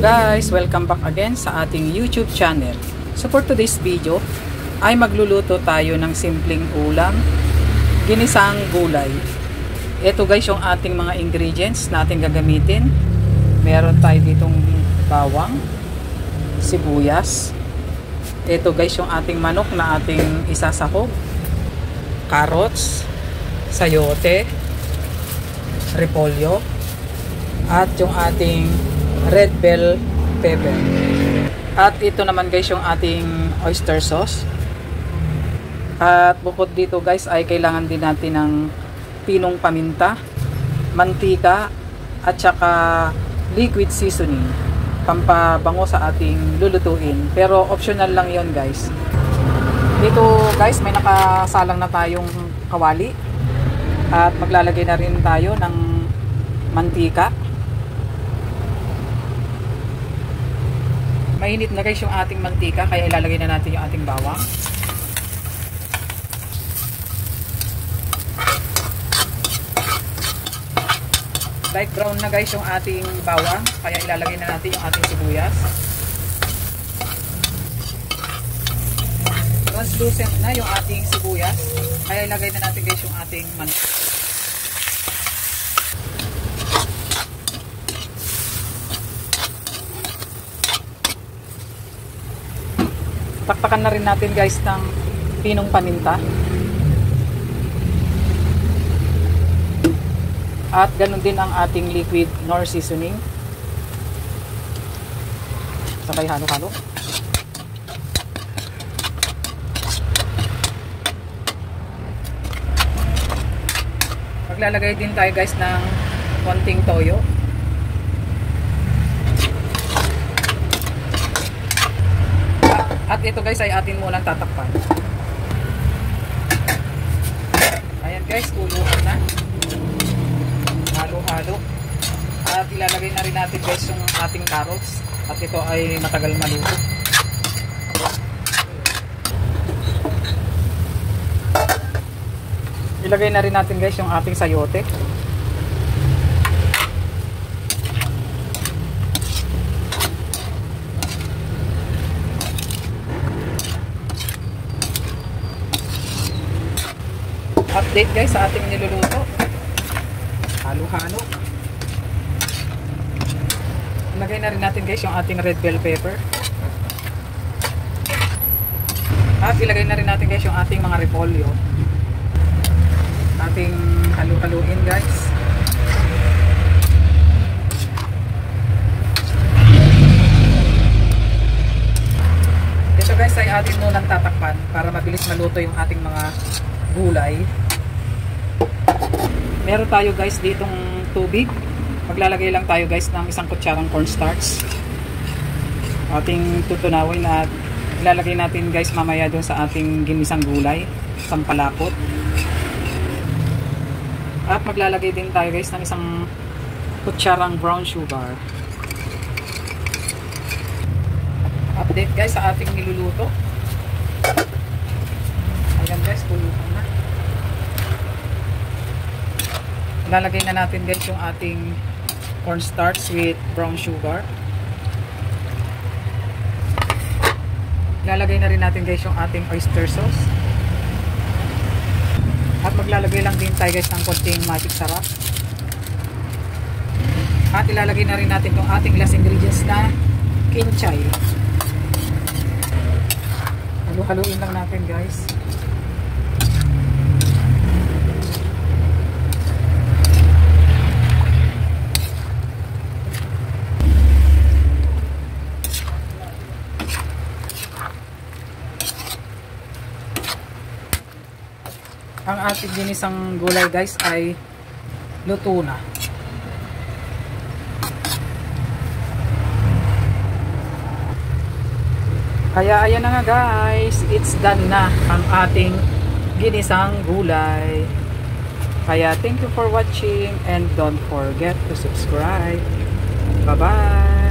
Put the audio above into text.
guys, welcome back again sa ating YouTube channel. So for today's video ay magluluto tayo ng simpleng ulam, ginisang gulay. Ito guys yung ating mga ingredients na ating gagamitin. Meron tayo ditong bawang, sibuyas. Ito guys yung ating manok na ating isasahog, carrots, sayote, repolyo, at yung ating red bell pepper. At ito naman guys yung ating oyster sauce. At bukod dito guys ay kailangan din natin ng pinong paminta, mantika, at saka liquid seasoning, pampabango sa ating lulutuin. Pero optional lang yon guys. Dito guys may nakasalang na tayong kawali. At maglalagay na rin tayo ng mantika. Mainit na guys yung ating mantika, kaya ilalagay na natin yung ating bawang. Light brown na guys yung ating bawang, kaya ilalagay na natin yung ating sibuyas. Translucent na yung ating sibuyas, kaya ilagay na natin guys yung ating mantika. Taktakan na rin natin guys ng pinong paminta. At ganun din ang ating liquid nor seasoning. Sabay halo-halo. Maglalagay din tayo guys ng konting toyo. At ito guys ay atin munang tatakpan. Ayan guys, kuluan na. Halo-halo. At ilalagay na rin natin guys yung ating carrots. At ito ay matagal maluto. Ilagay na rin natin guys yung ating sayote. Update guys sa ating niluluto. Halo-halo. Ilagay na rin natin guys yung ating red bell pepper. At ilagay na rin natin guys yung ating mga repolyo. Ating halu-haluin guys. Ito guys ay atin munang tatakpan para mabilis maluto yung ating mga gulay. Meron tayo guys ditong tubig. Maglalagay lang tayo guys ng isang kutsarang cornstarch. Ating tutunawin at ilalagay natin guys mamaya doon sa ating ginisang gulay, sampalapot. At maglalagay din tayo guys ng isang kutsarang brown sugar. Update guys sa ating niluluto. Ayan guys, kulutan na. Lalagay na natin guys yung ating cornstarch with brown sugar. Lalagay na rin natin guys yung ating oyster sauce. At maglalagay lang din tayo guys ng konting magic sarap. At ilalagay na rin natin yung ating last ingredients na kimchi. Halu-haluin lang natin guys. Ang ating ginisang gulay guys ay luto na. Kaya ayan na nga guys, it's done na ang ating ginisang gulay. Kaya thank you for watching and don't forget to subscribe. Bye bye!